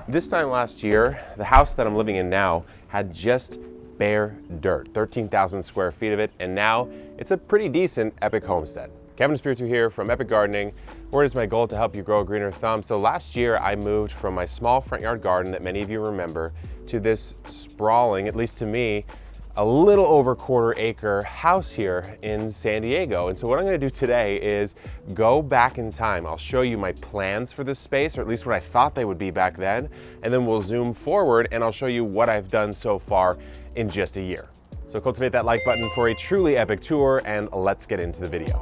This time last year, the house that I'm living in now had just bare dirt, 13,000 square feet of it, and now it's a pretty decent Epic Homestead. Kevin Spiritu here from Epic Gardening, where it is my goal to help you grow a greener thumb. So last year I moved from my small front yard garden that many of you remember to this sprawling, at least to me, a little over quarter-acre house here in San Diego. And so what I'm gonna do today is go back in time. I'll show you my plans for this space, or at least what I thought they would be back then, and then we'll zoom forward and I'll show you what I've done so far in just a year. So cultivate that like button for a truly epic tour, and let's get into the video.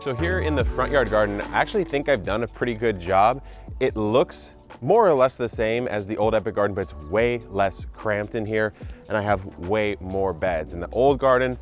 So here in the front yard garden, I actually think I've done a pretty good job. It looks more or less the same as the old Epic garden, but it's way less cramped in here, and I have way more beds. In the old garden,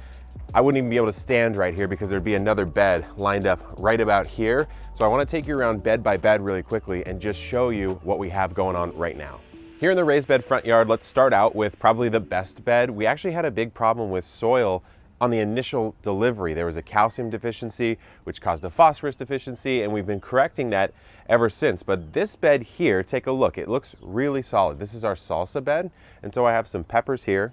I wouldn't even be able to stand right here because there'd be another bed lined up right about here. So I want to take you around bed by bed really quickly and just show you what we have going on right now. Here in the raised bed front yard, let's start out with probably the best bed. We actually had a big problem with soil on the initial delivery. There was a calcium deficiency, which caused a phosphorus deficiency, and we've been correcting that ever since. But this bed here, take a look. It looks really solid. This is our salsa bed, and so I have some peppers here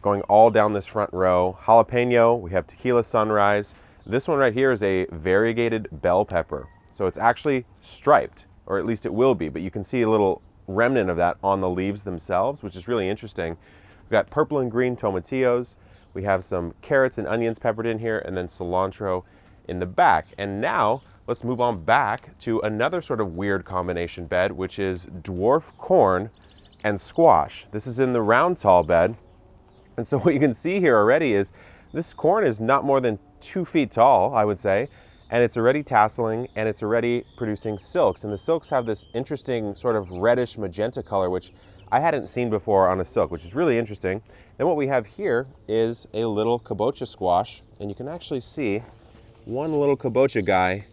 going all down this front row. Jalapeno, we have tequila sunrise. This one right here is a variegated bell pepper. So it's actually striped, or at least it will be, but you can see a little remnant of that on the leaves themselves, which is really interesting. We've got purple and green tomatillos. We have some carrots and onions peppered in here, and then cilantro in the back. And now let's move on back to another sort of weird combination bed, which is dwarf corn and squash. This is in the round tall bed. And so what you can see here already is this corn is not more than 2 feet tall, I would say, and it's already tasseling and it's already producing silks. And the silks have this interesting sort of reddish magenta color, which I hadn't seen before on a silk, which is really interesting. Then what we have here is a little kabocha squash, and you can actually see one little kabocha guy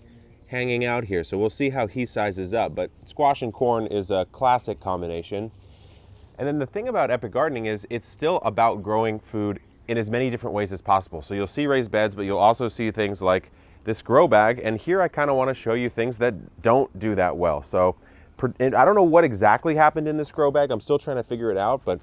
hanging out here. So we'll see how he sizes up, but squash and corn is a classic combination. And then the thing about Epic Gardening is it's still about growing food in as many different ways as possible. So you'll see raised beds, but you'll also see things like this grow bag, and here I kind of want to show you things that don't do that well. So and I don't know what exactly happened in this grow bag. I'm still trying to figure it out, but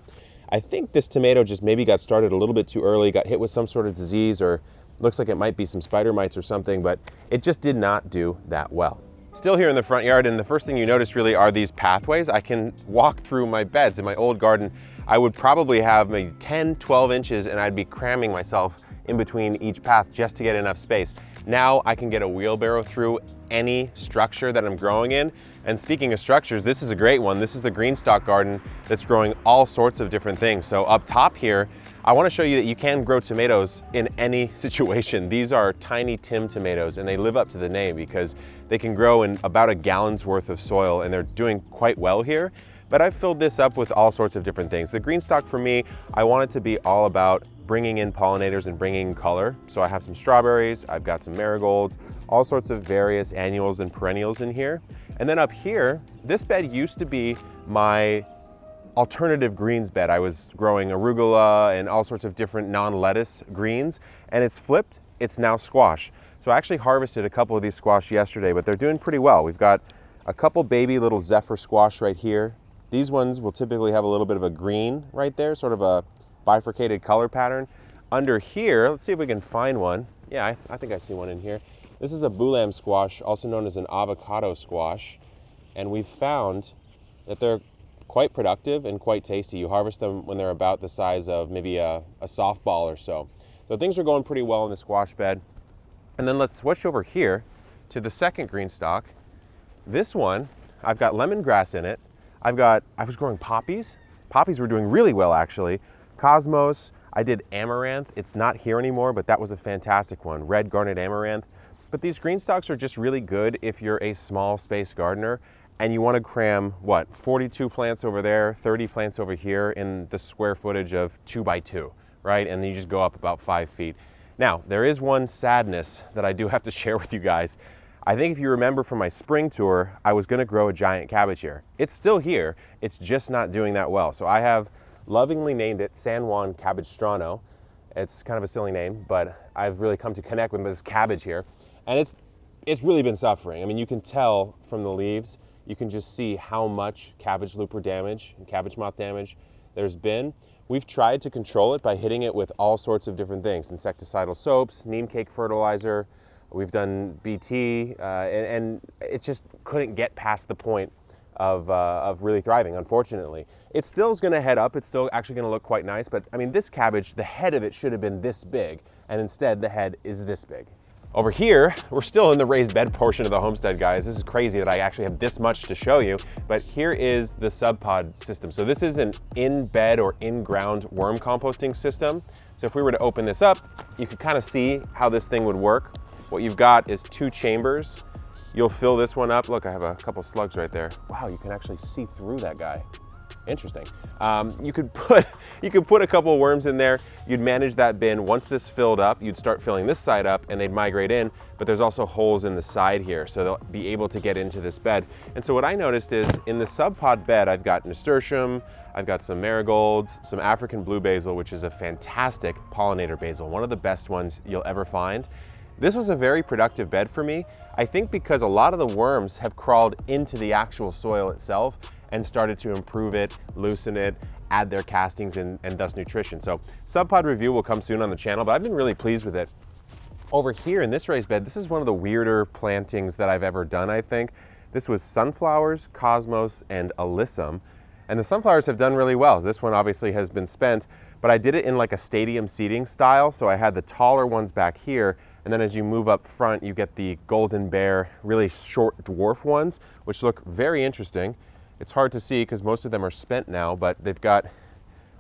I think this tomato just maybe got started a little bit too early, got hit with some sort of disease, or looks like it might be some spider mites or something, but it just did not do that well. Still here in the front yard, and the first thing you notice really are these pathways. I can walk through my beds. In my old garden, I would probably have maybe 10, 12 inches, and I'd be cramming myself in between each path just to get enough space. Now I can get a wheelbarrow through any structure that I'm growing in. And speaking of structures, this is a great one. This is the green stock garden that's growing all sorts of different things. So up top here, I want to show you that you can grow tomatoes in any situation. These are tiny Tim tomatoes, and they live up to the name because they can grow in about a gallon's worth of soil, and they're doing quite well here. But I've filled this up with all sorts of different things. The green stock for me, I want it to be all about bringing in pollinators and bringing in color. So I have some strawberries, I've got some marigolds, all sorts of various annuals and perennials in here. And then up here, this bed used to be my alternative greens bed. I was growing arugula and all sorts of different non-lettuce greens, and it's flipped, it's now squash. So I actually harvested a couple of these squash yesterday, but they're doing pretty well. We've got a couple baby little zephyr squash right here. These ones will typically have a little bit of a green right there, sort of a bifurcated color pattern. Under here, let's see if we can find one. Yeah, I think I see one in here. This is a boulam squash, also known as an avocado squash. And we've found that they're quite productive and quite tasty. You harvest them when they're about the size of maybe a softball or so. So things are going pretty well in the squash bed. And then let's switch over here to the second green stock. This one, I've got lemongrass in it. I was growing poppies. Poppies were doing really well, actually. Cosmos, I did amaranth. It's not here anymore, but that was a fantastic one. Red garnet amaranth. But these green stalks are just really good if you're a small space gardener and you want to cram, 42 plants over there, 30 plants over here in the square footage of 2 by 2, right? And then you just go up about 5 feet. Now, there is one sadness that I do have to share with you guys. I think if you remember from my spring tour, I was going to grow a giant cabbage here. It's still here, it's just not doing that well. So I have lovingly named it San Juan Cabbage-strano. It's kind of a silly name, but I've really come to connect with this cabbage here. And it's really been suffering. I mean, you can tell from the leaves, you can just see how much cabbage looper damage and cabbage moth damage there's been. We've tried to control it by hitting it with all sorts of different things, insecticidal soaps, neem cake fertilizer. We've done BT, and it just couldn't get past the point of really thriving, unfortunately. It still is gonna head up, it's still actually gonna look quite nice, but I mean, this cabbage, the head of it should have been this big, and instead the head is this big. Over here, we're still in the raised bed portion of the homestead, guys. This is crazy that I actually have this much to show you, but here is the sub-pod system. So this is an in-bed or in-ground worm composting system. So if we were to open this up, you could kind of see how this thing would work. What you've got is 2 chambers. You'll fill this one up. Look, I have a couple slugs right there. Wow, you can actually see through that guy. Interesting. You could put a couple of worms in there. You'd manage that bin. Once this filled up, you'd start filling this side up and they'd migrate in, but there's also holes in the side here, so they'll be able to get into this bed. And so what I noticed is in the sub-pod bed, I've got nasturtium, I've got some marigolds, some African blue basil, which is a fantastic pollinator basil, one of the best ones you'll ever find. This was a very productive bed for me, I think because a lot of the worms have crawled into the actual soil itself and started to improve it, loosen it, add their castings and thus nutrition. So sub-pod review will come soon on the channel, but I've been really pleased with it. Over here in this raised bed, this is one of the weirder plantings that I've ever done, I think. This was sunflowers, cosmos, and alyssum. And the sunflowers have done really well. This one obviously has been spent, but I did it in like a stadium seating style. So I had the taller ones back here, and then as you move up front, you get the golden bear, really short dwarf ones, which look very interesting. It's hard to see because most of them are spent now, but they've got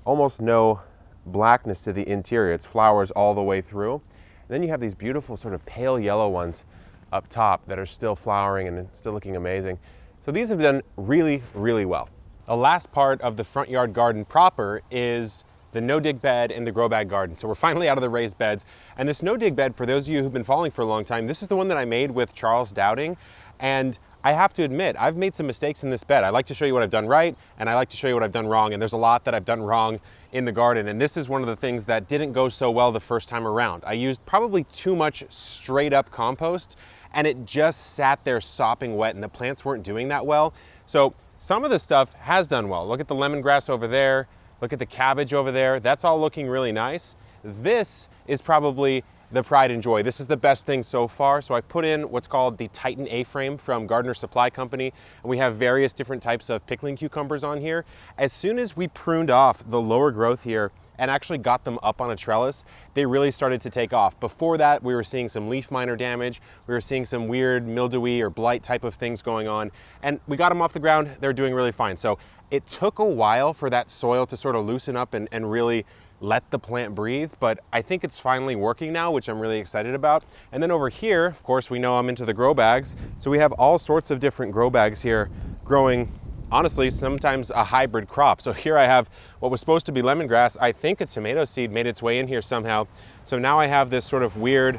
almost no blackness to the interior. It's flowers all the way through. And then you have these beautiful sort of pale yellow ones up top that are still flowering and still looking amazing. So these have done really, really well. The last part of the front yard garden proper is the no-dig bed and the grow bag garden. So we're finally out of the raised beds. And this no-dig bed, for those of you who've been following for a long time, this is the one that I made with Charles Dowding. And I have to admit, I've made some mistakes in this bed. I like to show you what I've done right, and I like to show you what I've done wrong, and there's a lot that I've done wrong in the garden, and this is one of the things that didn't go so well the first time around. I used probably too much straight up compost, and it just sat there sopping wet, and the plants weren't doing that well. So some of the stuff has done well. Look at the lemongrass over there, look at the cabbage over there. That's all looking really nice. This is probably the pride and joy. This is the best thing so far. So I put in what's called the Titan A-frame from Gardener Supply Company, and we have various different types of pickling cucumbers on here. As soon as we pruned off the lower growth here and actually got them up on a trellis, they really started to take off. Before that, we were seeing some leaf miner damage. We were seeing some weird mildewy or blight type of things going on, and we got them off the ground. They're doing really fine. So it took a while for that soil to sort of loosen up and really let the plant breathe, but I think it's finally working now, which I'm really excited about. And then over here, of course, we know I'm into the grow bags. So we have all sorts of different grow bags here growing, honestly, sometimes a hybrid crop. So here I have what was supposed to be lemongrass. I think a tomato seed made its way in here somehow. So now I have this sort of weird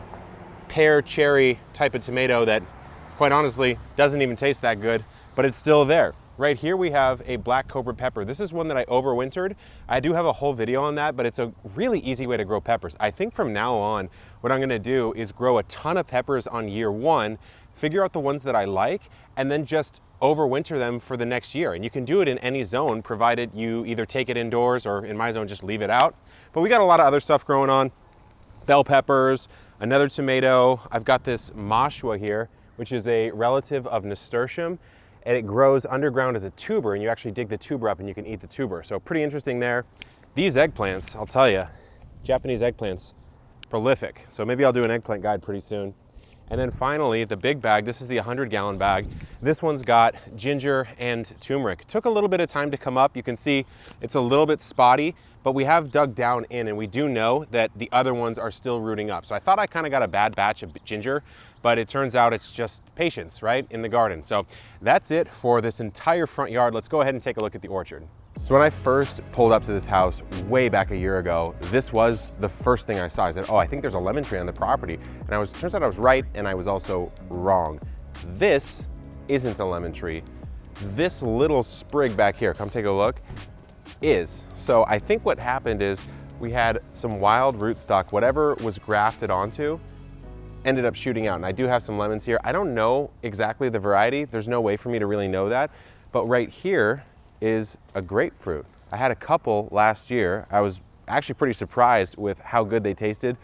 pear cherry type of tomato that quite honestly doesn't even taste that good, but it's still there. Right here we have a black cobra pepper. This is one that I overwintered. I do have a whole video on that, but it's a really easy way to grow peppers. I think from now on, what I'm gonna do is grow a ton of peppers on year one, figure out the ones that I like, and then just overwinter them for the next year. And you can do it in any zone, provided you either take it indoors or in my zone, just leave it out. But we got a lot of other stuff growing on. Bell peppers, another tomato. I've got this mashua here, which is a relative of nasturtium, and it grows underground as a tuber, and you actually dig the tuber up and you can eat the tuber. So pretty interesting there. These eggplants, I'll tell you, Japanese eggplants, prolific. So maybe I'll do an eggplant guide pretty soon. And then finally, the big bag, this is the 100-gallon bag. This one's got ginger and turmeric. It took a little bit of time to come up. You can see it's a little bit spotty, but we have dug down in, and we do know that the other ones are still rooting up. So I thought I kind of got a bad batch of ginger, but it turns out it's just patience, right, in the garden. So that's it for this entire front yard. Let's go ahead and take a look at the orchard. So when I first pulled up to this house way back a year ago, this was the first thing I saw. I said, oh, I think there's a lemon tree on the property. And turns out I was right, and I was also wrong. This isn't a lemon tree. This little sprig back here, come take a look, is. So I think what happened is we had some wild rootstock, whatever was grafted onto, ended up shooting out. And I do have some lemons here. I don't know exactly the variety. There's no way for me to really know that. But right here is a grapefruit. I had a couple last year. I was actually pretty surprised with how good they tasted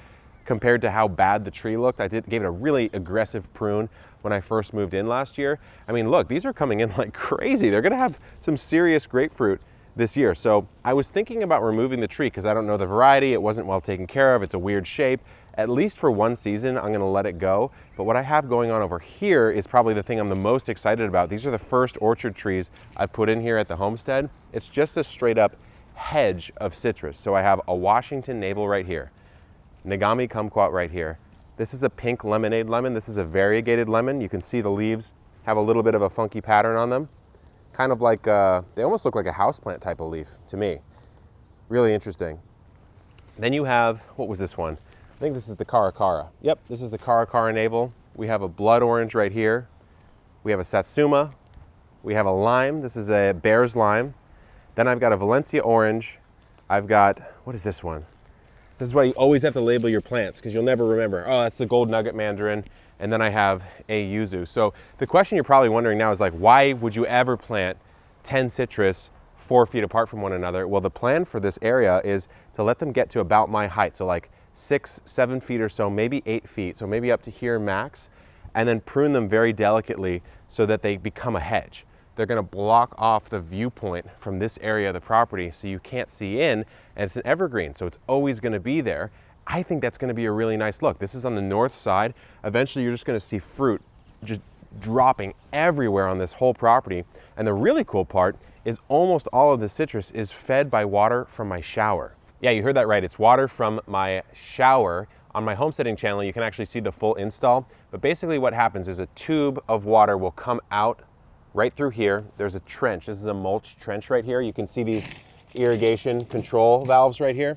compared to how bad the tree looked. I gave it a really aggressive prune when I first moved in last year. I mean, look, these are coming in like crazy. They're gonna have some serious grapefruit this year. So I was thinking about removing the tree because I don't know the variety. It wasn't well taken care of. It's a weird shape. At least for one season, I'm gonna let it go. But what I have going on over here is probably the thing I'm the most excited about. These are the first orchard trees I put in here at the homestead. It's just a straight up hedge of citrus. So I have a Washington navel right here, Nagami kumquat right here. This is a pink lemonade lemon. This is a variegated lemon. You can see the leaves have a little bit of a funky pattern on them. Kind of like, they almost look like a houseplant type of leaf to me. Really interesting. Then you have, what was this one? I think this is the Caracara. Yep, this is the Caracara navel. We have a blood orange right here. We have a Satsuma. We have a lime. This is a bear's lime. Then I've got a Valencia orange. I've got, what is this one? This is why you always have to label your plants because you'll never remember. Oh, that's the gold nugget mandarin. And then I have a yuzu. So the question you're probably wondering now is like, why would you ever plant 10 citrus 4 feet apart from one another? Well, the plan for this area is to let them get to about my height. So like 6, 7 feet or so, maybe 8 feet. So maybe up to here max, and then prune them very delicately so that they become a hedge. They're gonna block off the viewpoint from this area of the property so you can't see in, and it's an evergreen, so it's always gonna be there. I think that's gonna be a really nice look. This is on the north side. Eventually you're just gonna see fruit just dropping everywhere on this whole property. And the really cool part is almost all of the citrus is fed by water from my shower. Yeah, you heard that right. It's water from my shower. On my homesteading channel, you can actually see the full install. But basically what happens is a tube of water will come out right through here. There's a trench. This is a mulch trench right here. You can see these irrigation control valves right here.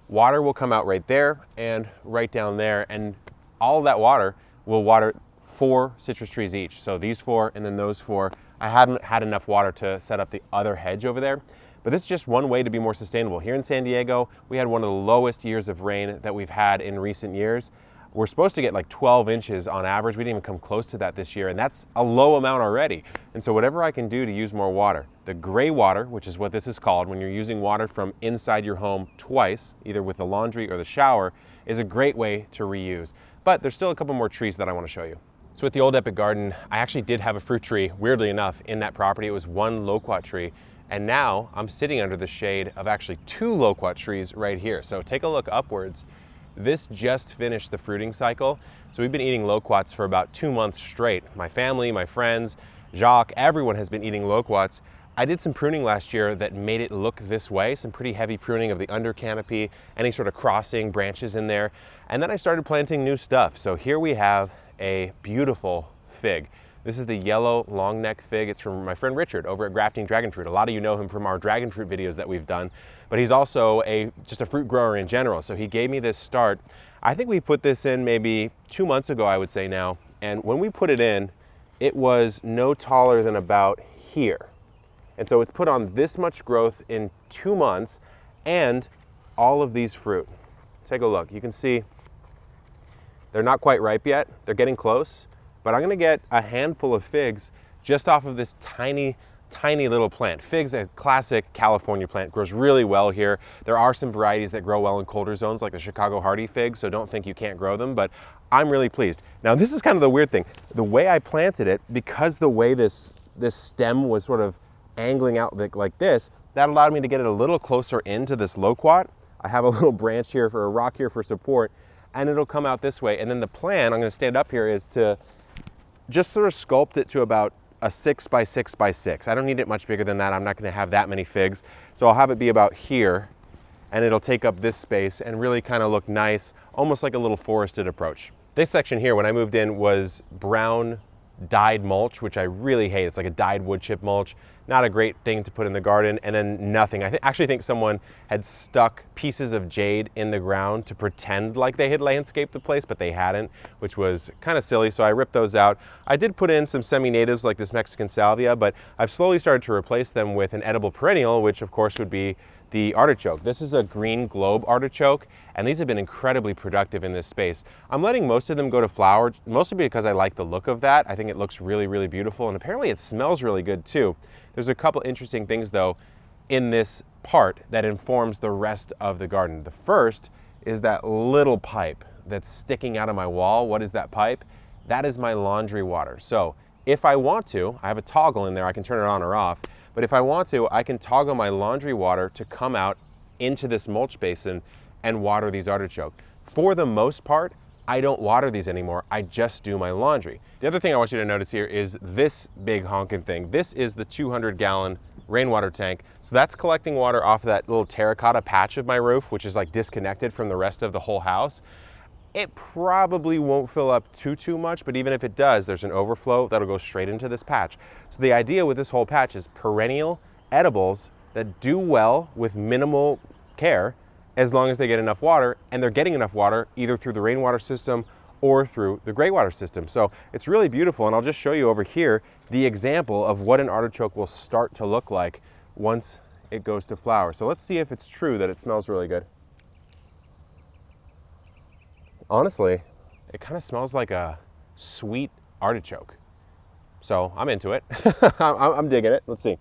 Water will come out right there and right down there. And all of that water will water 4 citrus trees each. So these 4 and then those 4. I haven't had enough water to set up the other hedge over there. But this is just one way to be more sustainable. Here in San Diego, we had one of the lowest years of rain that we've had in recent years. We're supposed to get like 12 inches on average. We didn't even come close to that this year, and that's a low amount already. And so whatever I can do to use more water, the gray water, which is what this is called, when you're using water from inside your home twice, either with the laundry or the shower, is a great way to reuse. But there's still a couple more trees that I want to show you. So with the old Epic garden, I actually did have a fruit tree, weirdly enough, in that property. It was one loquat tree. And now I'm sitting under the shade of actually 2 loquat trees right here. So take a look upwards. This just finished the fruiting cycle. So we've been eating loquats for about 2 months straight. My family, my friends, Jacques, everyone has been eating loquats. I did some pruning last year that made it look this way, some pretty heavy pruning of the under canopy, any sort of crossing branches in there. And then I started planting new stuff. So here we have a beautiful fig. This is the yellow long neck fig. It's from my friend Richard over at Grafting Dragon Fruit. A lot of you know him from our dragon fruit videos that we've done, but he's also just a fruit grower in general. So he gave me this start. I think we put this in maybe 2 months ago, I would say now. And when we put it in, it was no taller than about here. And so it's put on this much growth in 2 months and all of these fruit. Take a look. You can see they're not quite ripe yet. They're getting close. But I'm gonna get a handful of figs just off of this tiny, tiny little plant. Fig's a classic California plant, grows really well here. There are some varieties that grow well in colder zones like the Chicago hardy fig, so don't think you can't grow them, but I'm really pleased. Now this is kind of the weird thing. The way I planted it, because the way this stem was sort of angling out like this, that allowed me to get it a little closer into this loquat. I have a little branch here for a rock here for support, and it'll come out this way. And then the plan, I'm gonna stand up here, is to just sort of sculpt it to about a 6 by 6 by 6. I don't need it much bigger than that. I'm not gonna have that many figs. So I'll have it be about here, and it'll take up this space and really kind of look nice, almost like a little forested approach. This section here, when I moved in, was brown dyed mulch, which I really hate. It's like a dyed wood chip mulch. Not a great thing to put in the garden. And then nothing. I actually think someone had stuck pieces of jade in the ground to pretend like they had landscaped the place, but they hadn't, which was kind of silly. So I ripped those out. I did put in some semi-natives like this Mexican salvia, but I've slowly started to replace them with an edible perennial, which of course would be the artichoke. This is a green globe artichoke, and these have been incredibly productive in this space. I'm letting most of them go to flower, mostly because I like the look of that. I think it looks really, really beautiful, and apparently it smells really good too. There's a couple interesting things though in this part that informs the rest of the garden. The first is that little pipe that's sticking out of my wall. What is that pipe? That is my laundry water. So if I want to, I have a toggle in there, I can turn it on or off, but if I want to, I can toggle my laundry water to come out into this mulch basin and water these artichoke. For the most part, I don't water these anymore, I just do my laundry. The other thing I want you to notice here is this big honking thing. This is the 200-gallon rainwater tank. So that's collecting water off of that little terracotta patch of my roof, which is like disconnected from the rest of the whole house. It probably won't fill up too much, but even if it does, there's an overflow that'll go straight into this patch. So the idea with this whole patch is perennial edibles that do well with minimal care as long as they get enough water, and they're getting enough water either through the rainwater system or through the gray water system. So it's really beautiful, and I'll just show you over here the example of what an artichoke will start to look like once it goes to flower. So let's see if it's true that it smells really good. Honestly, it kind of smells like a sweet artichoke. So I'm into it. I'm digging it. Let's see.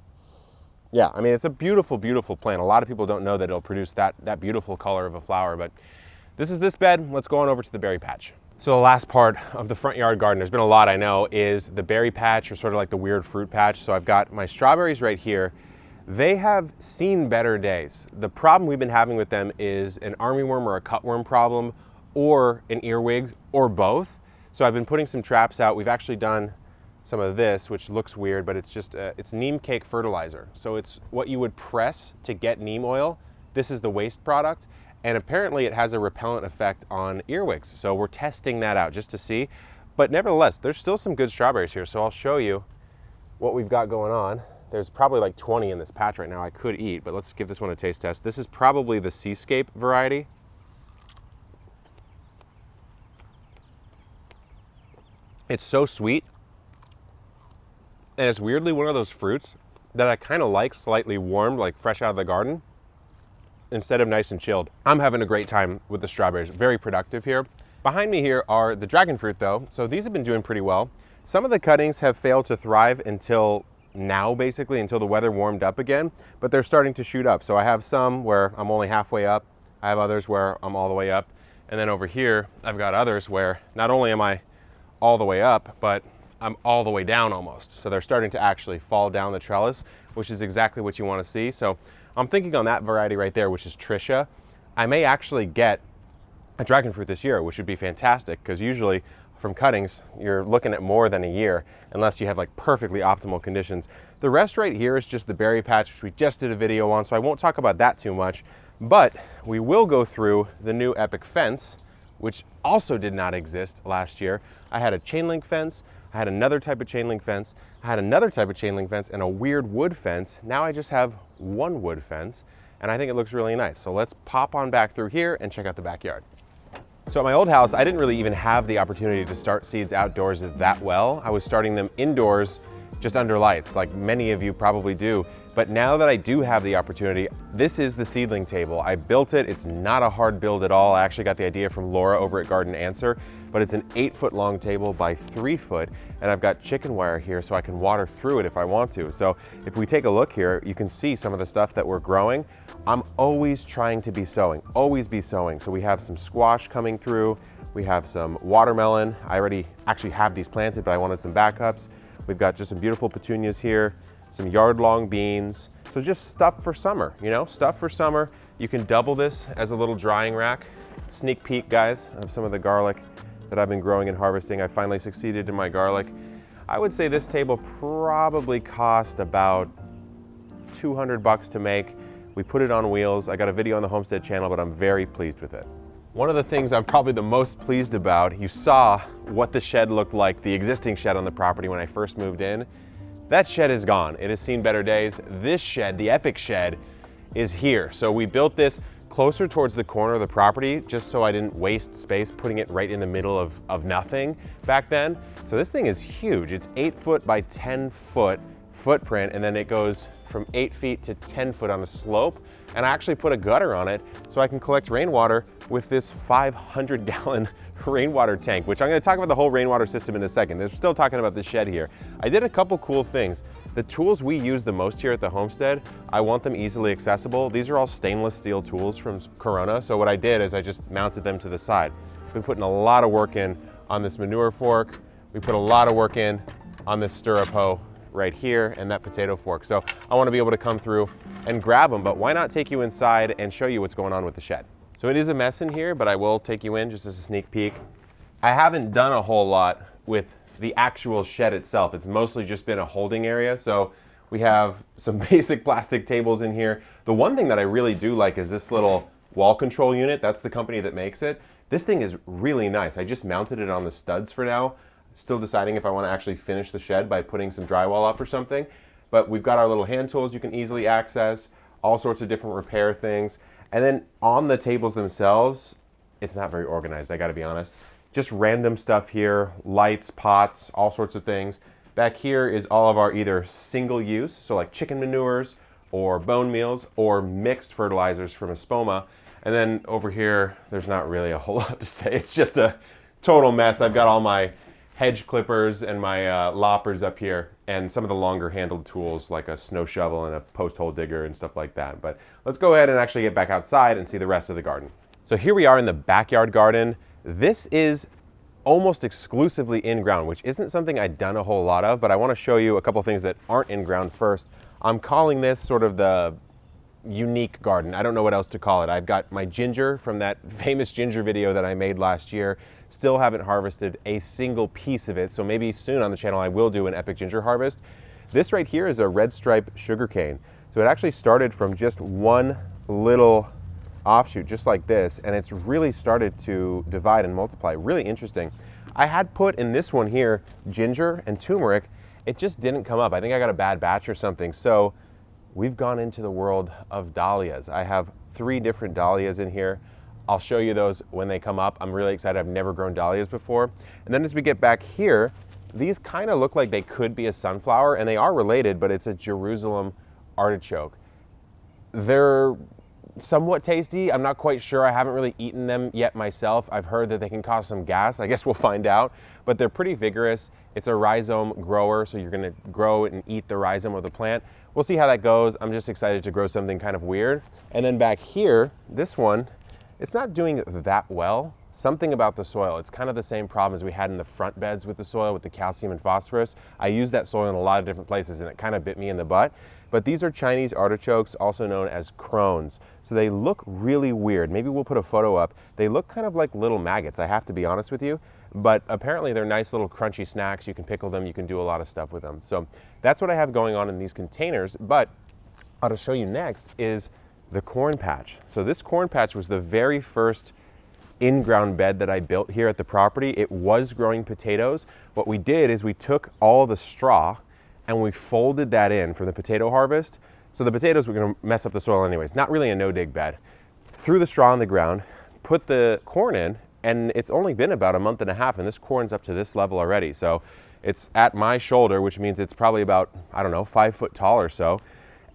Yeah, I mean, it's a beautiful, beautiful plant. A lot of people don't know that it'll produce that beautiful color of a flower, but this is this bed. Let's go on over to the berry patch. So the last part of the front yard garden, there's been a lot I know, is the berry patch, or sort of like the weird fruit patch. So I've got my strawberries right here. They have seen better days. The problem we've been having with them is an armyworm or a cutworm problem, or an earwig, or both. So I've been putting some traps out. We've actually done some of this, which looks weird, but it's just, it's neem cake fertilizer. So it's what you would press to get neem oil. This is the waste product, and apparently it has a repellent effect on earwigs. So we're testing that out just to see. But nevertheless, there's still some good strawberries here. So I'll show you what we've got going on. There's probably like 20 in this patch right now I could eat, but let's give this one a taste test. This is probably the Seascape variety. It's so sweet, and it's weirdly one of those fruits that I kind of like slightly warmed, like fresh out of the garden, instead of nice and chilled. I'm having a great time with the strawberries, very productive here. Behind me here are the dragon fruit though, so these have been doing pretty well. Some of the cuttings have failed to thrive until now, basically, until the weather warmed up again, but they're starting to shoot up. So I have some where I'm only halfway up, I have others where I'm all the way up, and then over here, I've got others where not only am I all the way up, but I'm all the way down almost. So they're starting to actually fall down the trellis, which is exactly what you want to see. So I'm thinking on that variety right there, which is Trisha, I may actually get a dragon fruit this year, which would be fantastic, because usually from cuttings, you're looking at more than a year, unless you have like perfectly optimal conditions. The rest right here is just the berry patch, which we just did a video on, so I won't talk about that too much, but we will go through the new Epic fence, which also did not exist last year. I had a chain link fence, I had another type of chain link fence, I had another type of chain link fence, and a weird wood fence. Now I just have one wood fence, and I think it looks really nice. So let's pop on back through here and check out the backyard. So at my old house, I didn't really even have the opportunity to start seeds outdoors that well. I was starting them indoors, just under lights, like many of you probably do. But now that I do have the opportunity, this is the Seedling Table. I built it. It's not a hard build at all. I actually got the idea from Laura over at Garden Answer, but it's an 8-foot long table by 3 foot, and I've got chicken wire here so I can water through it if I want to. So if we take a look here, you can see some of the stuff that we're growing. I'm always trying to be sowing, always be sowing. So we have some squash coming through. We have some watermelon. I already actually have these planted, but I wanted some backups. We've got just some beautiful petunias here, some yard-long beans. So just stuff for summer, you know, stuff for summer. You can double this as a little drying rack. Sneak peek, guys, of some of the garlic that I've been growing and harvesting. I finally succeeded in my garlic. I would say this table probably cost about $200 to make. We put it on wheels. I got a video on the Homestead channel, but I'm very pleased with it. One of the things I'm probably the most pleased about, you saw what the shed looked like, the existing shed on the property when I first moved in. That shed is gone. It has seen better days. This shed, the Epic shed, is here. So we built this closer towards the corner of the property, just so I didn't waste space putting it right in the middle of nothing back then. So this thing is huge. It's 8 foot by 10 foot footprint, and then it goes from 8 feet to 10 foot on a slope. And I actually put a gutter on it so I can collect rainwater with this 500-gallon rainwater tank, which I'm gonna talk about the whole rainwater system in a second. We're still talking about the shed here. I did a couple cool things. The tools we use the most here at the homestead, I want them easily accessible. These are all stainless steel tools from Corona. So what I did is I just mounted them to the side. Been putting a lot of work in on this manure fork. We put a lot of work in on this stirrup hoe right here and that potato fork. So I want to be able to come through and grab them, but why not take you inside and show you what's going on with the shed? So it is a mess in here, but I will take you in just as a sneak peek. I haven't done a whole lot with the actual shed itself. It's mostly just been a holding area. So we have some basic plastic tables in here. The one thing that I really do like is this little wall control unit. That's the company that makes it. This thing is really nice. I just mounted it on the studs for now. Still deciding if I want to actually finish the shed by putting some drywall up or something. But we've got our little hand tools you can easily access, all sorts of different repair things. And then on the tables themselves, it's not very organized, I gotta be honest. Just random stuff here, lights, pots, all sorts of things. Back here is all of our either single use, so like chicken manures or bone meals, or mixed fertilizers from Espoma. And then over here, there's not really a whole lot to say. It's just a total mess. I've got all my hedge clippers and my loppers up here, and some of the longer handled tools like a snow shovel and a post hole digger and stuff like that. But let's go ahead and actually get back outside and see the rest of the garden. So here we are in the backyard garden. This is almost exclusively in ground, which isn't something I've done a whole lot of, but I want to show you a couple things that aren't in ground first. I'm calling this sort of the unique garden. I don't know what else to call it. I've got my ginger from that famous ginger video that I made last year. Still haven't harvested a single piece of it, so maybe soon on the channel I will do an epic ginger harvest. This right here is a red stripe sugarcane. So it actually started from just one little offshoot, just like this, and it's really started to divide and multiply. Really interesting. I had put in this one here ginger and turmeric. It just didn't come up. I think I got a bad batch or something. So we've gone into the world of dahlias. I have 3 different dahlias in here. I'll show you those when they come up. I'm really excited. I've never grown dahlias before. And then as we get back here, these kind of look like they could be a sunflower, and they are related, but it's a Jerusalem artichoke. They're somewhat tasty. I'm not quite sure. I haven't really eaten them yet myself. I've heard that they can cause some gas. I guess we'll find out, but they're pretty vigorous. It's a rhizome grower, so you're gonna grow it and eat the rhizome of the plant. We'll see how that goes. I'm just excited to grow something kind of weird. And then back here, this one, it's not doing that well. Something about the soil. It's kind of the same problem as we had in the front beds with the soil, with the calcium and phosphorus. I use that soil in a lot of different places, and it kind of bit me in the butt. But these are Chinese artichokes, also known as crones. So they look really weird. Maybe we'll put a photo up. They look kind of like little maggots, I have to be honest with you. But apparently they're nice little crunchy snacks. You can pickle them, you can do a lot of stuff with them. So that's what I have going on in these containers. But what I'll show you next is the corn patch. So this corn patch was the very first in-ground bed that I built here at the property. It was growing potatoes. What we did is we took all the straw and we folded that in from the potato harvest. So the potatoes were gonna mess up the soil anyways. Not really a no-dig bed. Threw the straw on the ground, put the corn in, and it's only been about a month and a half, and this corn's up to this level already. So it's at my shoulder, which means it's probably about, I don't know, 5 foot tall or so.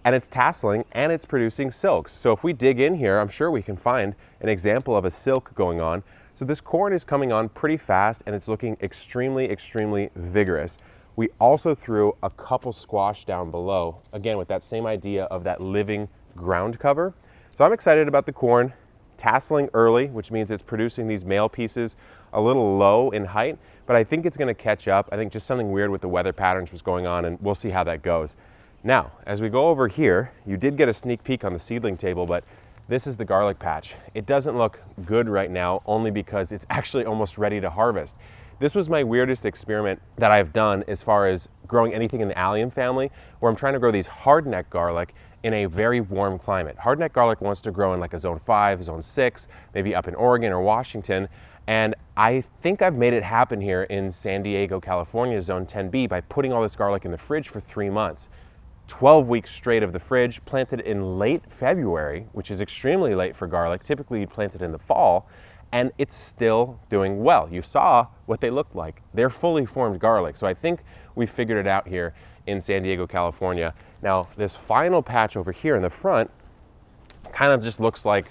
And it's tasseling and it's producing silks. So if we dig in here, I'm sure we can find an example of a silk going on. So this corn is coming on pretty fast and it's looking extremely, extremely vigorous. We also threw a couple squash down below, again with that same idea of that living ground cover. So I'm excited about the corn tasseling early, which means it's producing these male pieces a little low in height, but I think it's gonna catch up. I think just something weird with the weather patterns was going on, and we'll see how that goes. Now, as we go over here, you did get a sneak peek on the seedling table, but this is the garlic patch. It doesn't look good right now, only because it's actually almost ready to harvest. This was my weirdest experiment that I've done as far as growing anything in the allium family, where I'm trying to grow these hardneck garlic in a very warm climate. Hardneck garlic wants to grow in like a zone 5, zone 6, maybe up in Oregon or Washington. And I think I've made it happen here in San Diego, California, zone 10B, by putting all this garlic in the fridge for 3 months. 12 weeks straight of the fridge, planted in late February, which is extremely late for garlic. Typically you'd plant it in the fall, and it's still doing well. You saw what they looked like. They're fully formed garlic. So I think we figured it out here in San Diego, California. Now, this final patch over here in the front kind of just looks like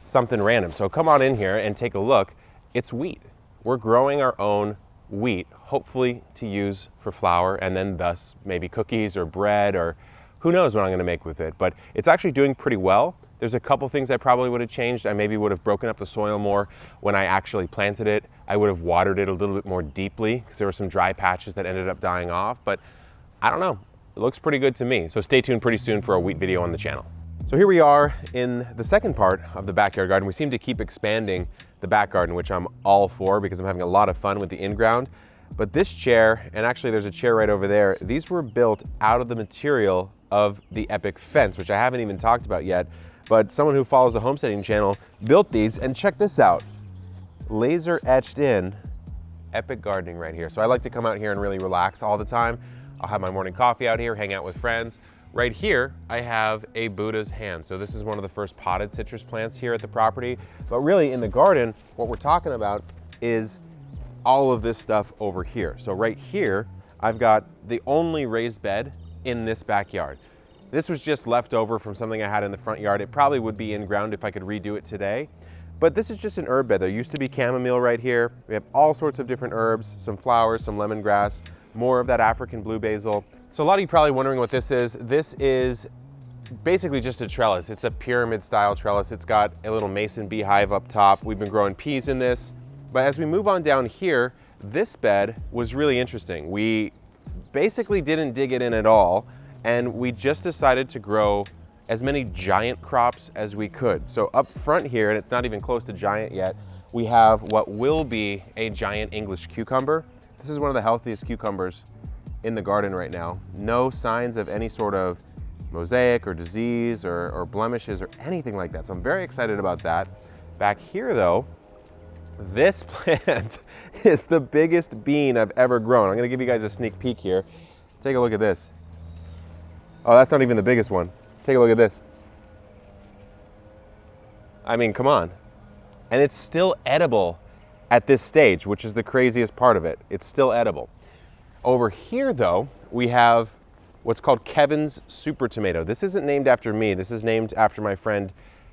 something random. So come on in here and take a look. It's wheat. We're growing our own wheat, hopefully to use for flour and then thus maybe cookies or bread, or who knows what I'm gonna make with it. But it's actually doing pretty well. There's a couple things I probably would have changed. I maybe would have broken up the soil more when I actually planted it. I would have watered it a little bit more deeply because there were some dry patches that ended up dying off, but I don't know. It looks pretty good to me. So stay tuned pretty soon for a wheat video on the channel. So here we are in the second part of the backyard garden. We seem to keep expanding the back garden, which I'm all for because I'm having a lot of fun with the in-ground. But this chair, and actually there's a chair right over there, these were built out of the material of the Epic fence, which I haven't even talked about yet. But someone who follows the homesteading channel built these, and check this out. Laser etched in Epic gardening right here. So I like to come out here and really relax all the time. I'll have my morning coffee out here, hang out with friends. Right here, I have a Buddha's hand. So this is one of the first potted citrus plants here at the property. But really in the garden, what we're talking about is all of this stuff over here. So right here, I've got the only raised bed in this backyard. This was just left over from something I had in the front yard. It probably would be in ground if I could redo it today. But this is just an herb bed. There used to be chamomile right here. We have all sorts of different herbs, some flowers, some lemongrass, more of that African blue basil. So a lot of you probably wondering what this is. This is basically just a trellis. It's a pyramid style trellis. It's got a little mason beehive up top. We've been growing peas in this. But as we move on down here, this bed was really interesting. We basically didn't dig it in at all, and we just decided to grow as many giant crops as we could. So up front here, and it's not even close to giant yet, we have what will be a giant English cucumber. This is one of the healthiest cucumbers in the garden right now. No signs of any sort of mosaic or disease or blemishes or anything like that. So I'm very excited about that. Back here though, this plant is the biggest bean I've ever grown. I'm gonna give you guys a sneak peek here. Take a look at this. Oh, that's not even the biggest one. Take a look at this. I mean, come on. And it's still edible at this stage, which is the craziest part of it. It's still edible. Over here though, we have what's called Kevin's Super Tomato. This isn't named after me. This is named after my friend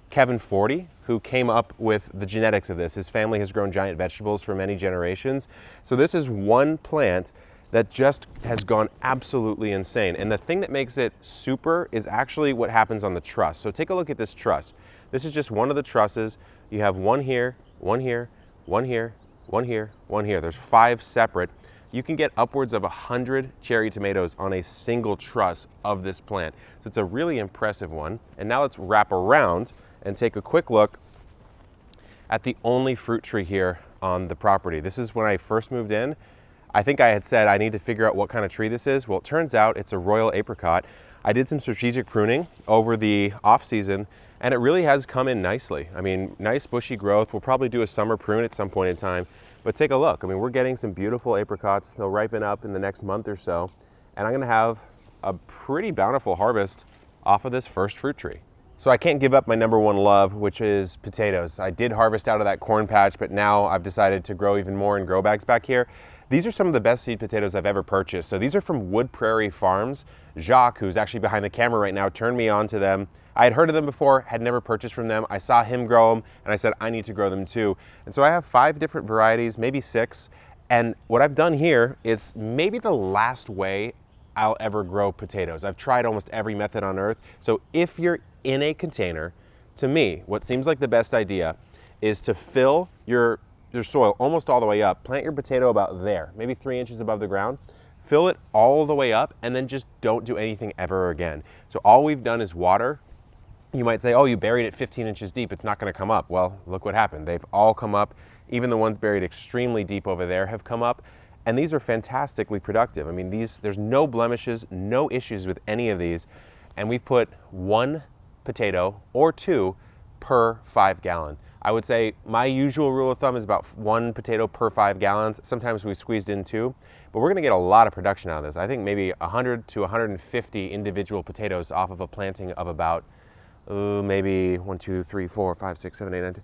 Kevin Forty, who came up with the genetics of this. His family has grown giant vegetables for many generations. So this is one plant that just has gone absolutely insane. And the thing that makes it super is actually what happens on the truss. So take a look at this truss. This is just one of the trusses. You have one here, one here, one here, one here, one here. There's 5 separate. You can get upwards of 100 cherry tomatoes on a single truss of this plant. So it's a really impressive one. And now let's wrap around and take a quick look at the only fruit tree here on the property. This is when I first moved in. I think I had said I need to figure out what kind of tree this is. Well, it turns out it's a royal apricot. I did some strategic pruning over the off season, and it really has come in nicely. I mean, nice bushy growth. We'll probably do a summer prune at some point in time, but take a look. I mean, we're getting some beautiful apricots. They'll ripen up in the next month or so, and I'm gonna have a pretty bountiful harvest off of this first fruit tree. So I can't give up my #1 love, which is potatoes. I did harvest out of that corn patch, but now I've decided to grow even more in grow bags back here. These are some of the best seed potatoes I've ever purchased. So these are from Wood Prairie Farms. Jacques, who's actually behind the camera right now, turned me on to them. I had heard of them before, had never purchased from them. I saw him grow them, and I said, I need to grow them too. And so I have 5 different varieties, maybe 6. And what I've done here, it's maybe the last way I'll ever grow potatoes. I've tried almost every method on earth. So if you're in a container, to me, what seems like the best idea is to fill your soil almost all the way up. Plant your potato about there, maybe 3 inches above the ground. Fill it all the way up, and then just don't do anything ever again. So all we've done is water. You might say, oh, you buried it 15 inches deep, it's not gonna come up. Well, look what happened. They've all come up. Even the ones buried extremely deep over there have come up. And these are fantastically productive. I mean, there's no blemishes, no issues with any of these. And we've put 1 potato or 2 per 5 gallon. I would say my usual rule of thumb is about 1 potato per 5 gallons. Sometimes we squeezed in 2, but we're gonna get a lot of production out of this. I think maybe 100 to 150 individual potatoes off of a planting of about, maybe 1, 2, 3, 4, 5, 6, 7, 8, 9, 10,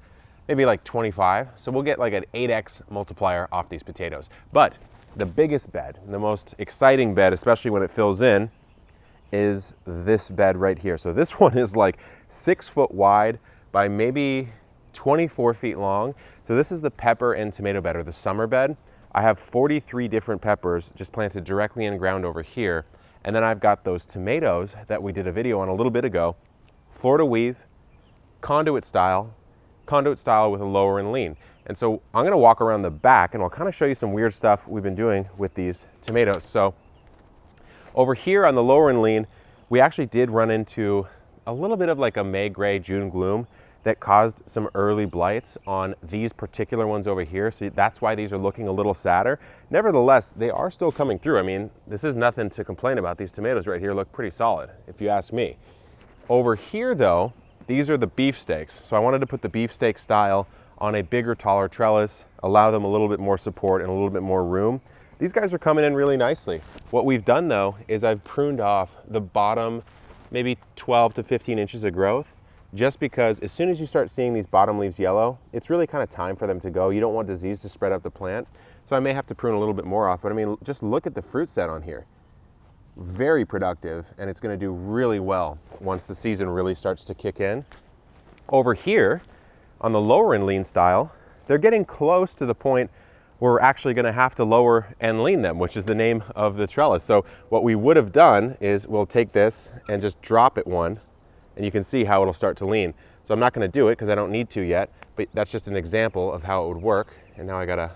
maybe like 25. So we'll get like an 8x multiplier off these potatoes. But the biggest bed, the most exciting bed, especially when it fills in, is this bed right here. So this one is like 6 foot wide by maybe 24 feet long. So this is the pepper and tomato bed, or the summer bed. I have 43 different peppers just planted directly in ground over here. And then I've got those tomatoes that we did a video on a little bit ago, Florida weave, conduit style with a lower and lean. And so I'm gonna walk around the back and I'll kind of show you some weird stuff we've been doing with these tomatoes. So over here on the lower and lean, we actually did run into a little bit of like a May gray June gloom that caused some early blights on these particular ones over here. So that's why these are looking a little sadder. Nevertheless, they are still coming through. I mean, this is nothing to complain about. These tomatoes right here look pretty solid, if you ask me. Over here though, these are the beefsteaks. So I wanted to put the beefsteak style on a bigger, taller trellis, allow them a little bit more support and a little bit more room. These guys are coming in really nicely. What we've done though, is I've pruned off the bottom, maybe 12 to 15 inches of growth, just because as soon as you start seeing these bottom leaves yellow, it's really kind of time for them to go. You don't want disease to spread up the plant. So I may have to prune a little bit more off, but I mean, just look at the fruit set on here. Very productive, and it's gonna do really well once the season really starts to kick in. Over here, on the lower and lean style, they're getting close to the point where we're actually gonna have to lower and lean them, which is the name of the trellis. So what we would have done is we'll take this and just drop it one, and you can see how it'll start to lean. So I'm not gonna do it because I don't need to yet, but that's just an example of how it would work. And now I gotta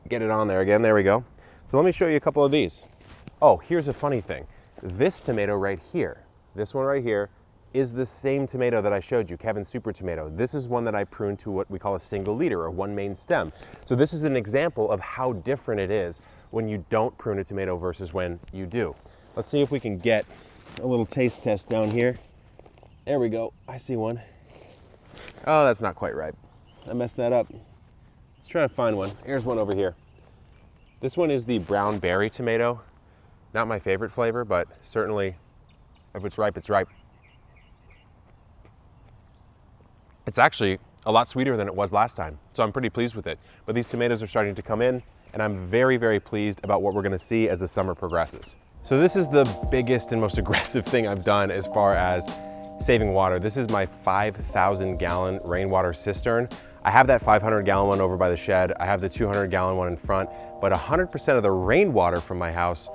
get it on there again. There we go. So let me show you a couple of these. Oh, here's a funny thing. This tomato right here, this one right here, is the same tomato that I showed you, Kevin's Super Tomato. This is one that I pruned to what we call a single leader, or one main stem. So this is an example of how different it is when you don't prune a tomato versus when you do. Let's see if we can get a little taste test down here. There we go, I see one. Oh, that's not quite ripe. I messed that up. Let's try to find one. Here's one over here. This one is the brown berry tomato. Not my favorite flavor, but certainly if it's ripe, it's ripe. It's actually a lot sweeter than it was last time, so I'm pretty pleased with it. But these tomatoes are starting to come in, and I'm very, very pleased about what we're gonna see as the summer progresses. So this is the biggest and most aggressive thing I've done as far as saving water. This is my 5,000 gallon rainwater cistern. I have that 500 gallon one over by the shed. I have the 200 gallon one in front, but 100% of the rainwater from my house,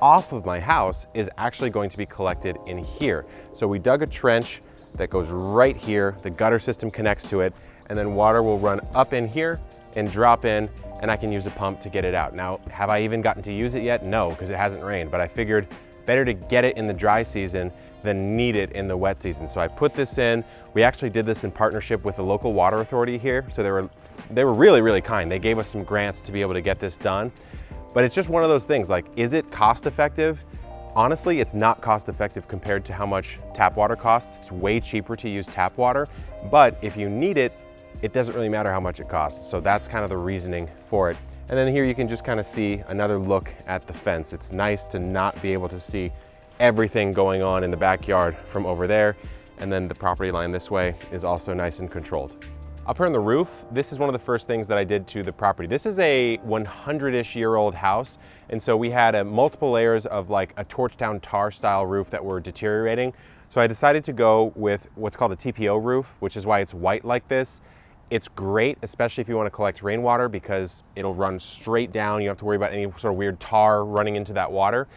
off of my house, is actually going to be collected in here. So we dug a trench that goes right here. The gutter system connects to it, and then water will run up in here and drop in, and I can use a pump to get it out. Now, have I even gotten to use it yet? No, because it hasn't rained, but I figured better to get it in the dry season than need it in the wet season. So I put this in. We actually did this in partnership with the local water authority here. So they were really, really kind. They gave us some grants to be able to get this done. But it's just one of those things, like, is it cost effective? Honestly, it's not cost effective compared to how much tap water costs. It's way cheaper to use tap water, but if you need it, it doesn't really matter how much it costs. So that's kind of the reasoning for it. And then here you can just kind of see another look at the fence. It's nice to not be able to see everything going on in the backyard from over there. And then the property line this way is also nice and controlled. Up here on the roof, this is one of the first things that I did to the property. This is a 100-ish year old house. And so we had multiple layers of like a torch down tar style roof that were deteriorating. So I decided to go with what's called a TPO roof, which is why it's white like this. It's great, especially if you want to collect rainwater, because it'll run straight down. You don't have to worry about any sort of weird tar running into that water.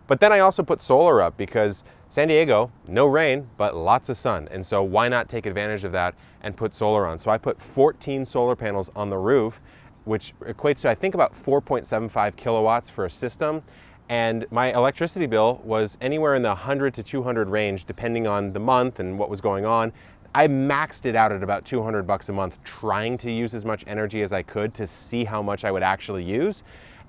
But then I also put solar up because San Diego, no rain, but lots of sun. And so why not take advantage of that and put solar on? So I put 14 solar panels on the roof, which equates to, I think, about 4.75 kilowatts for a system. And my electricity bill was anywhere in the 100 to 200 range, depending on the month and what was going on. I maxed it out at about 200 bucks a month, trying to use as much energy as I could to see how much I would actually use.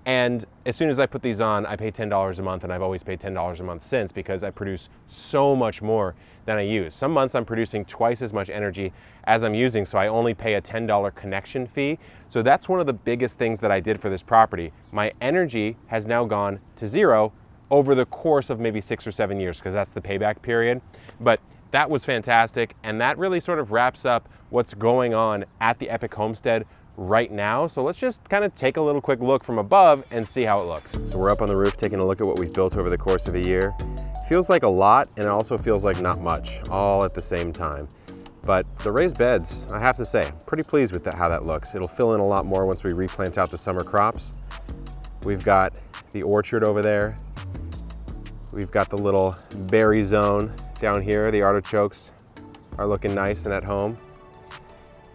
And as soon as I put these on, I pay $10 a month, and I've always paid $10 a month since, because I produce so much more than I use. Some months I'm producing twice as much energy as I'm using, so I only pay a $10 connection fee. So that's one of the biggest things that I did for this property. My energy has now gone to zero over the course of maybe 6 or 7 years, because that's the payback period. But that was fantastic, and that really sort of wraps up what's going on at the Epic Homestead right now. So let's just kind of take a little quick look from above and see how it looks. So we're up on the roof taking a look at what we've built over the course of a year. Feels like a lot, and it also feels like not much, all at the same time. But the raised beds, I have to say, I'm pretty pleased with how that looks. It'll fill in a lot more once we replant out the summer crops. We've got the orchard over there. We've got the little berry zone down here. The artichokes are looking nice and at home.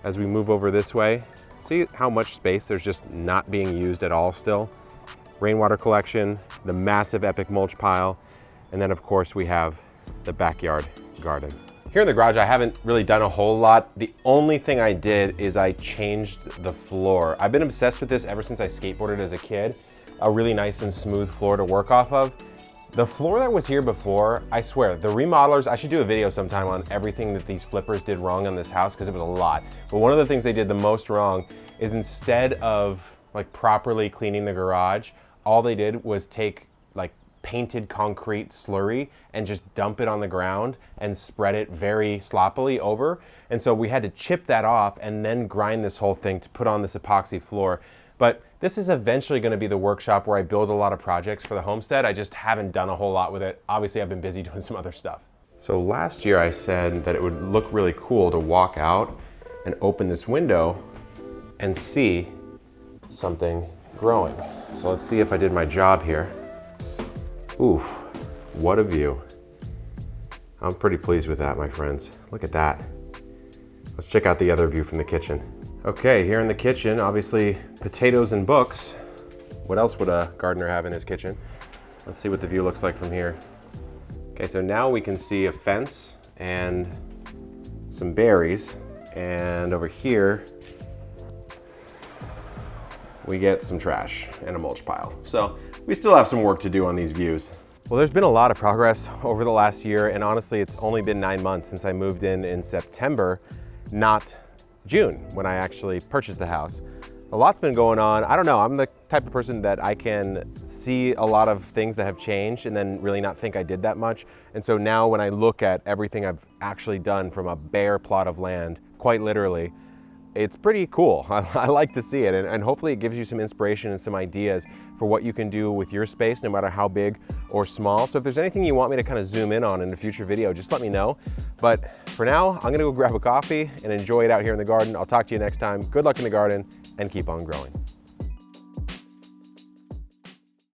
As we move over this way, see how much space there's just not being used at all still. Rainwater collection, the massive Epic mulch pile, and then of course we have the backyard garden. Here in the garage, I haven't really done a whole lot. The only thing I did is I changed the floor. I've been obsessed with this ever since I skateboarded as a kid. A really nice and smooth floor to work off of. The floor that was here before, I swear, the remodelers, I should do a video sometime on everything that these flippers did wrong on this house because it was a lot. But one of the things they did the most wrong is instead of like properly cleaning the garage, all they did was take like painted concrete slurry and just dump it on the ground and spread it very sloppily over. And so we had to chip that off and then grind this whole thing to put on this epoxy floor. But this is eventually going to be the workshop where I build a lot of projects for the homestead. I just haven't done a whole lot with it. Obviously, I've been busy doing some other stuff. So last year I said that it would look really cool to walk out and open this window and see something growing. So let's see if I did my job here. Ooh, what a view. I'm pretty pleased with that, my friends. Look at that. Let's check out the other view from the kitchen. Okay, here in the kitchen, obviously potatoes and books. What else would a gardener have in his kitchen? Let's see what the view looks like from here. Okay, so now we can see a fence and some berries. And over here, we get some trash and a mulch pile. So we still have some work to do on these views. Well, there's been a lot of progress over the last year, and honestly, it's only been 9 months since I moved in September, not June, when I actually purchased the house. A lot's been going on. I don't know, I'm the type of person that I can see a lot of things that have changed and then really not think I did that much. And so now when I look at everything I've actually done from a bare plot of land, quite literally, it's pretty cool. I like to see it, and hopefully it gives you some inspiration and some ideas for what you can do with your space, no matter how big or small. So if there's anything you want me to kind of zoom in on in a future video, just let me know. But for now, I'm gonna go grab a coffee and enjoy it out here in the garden. I'll talk to you next time. Good luck in the garden and keep on growing.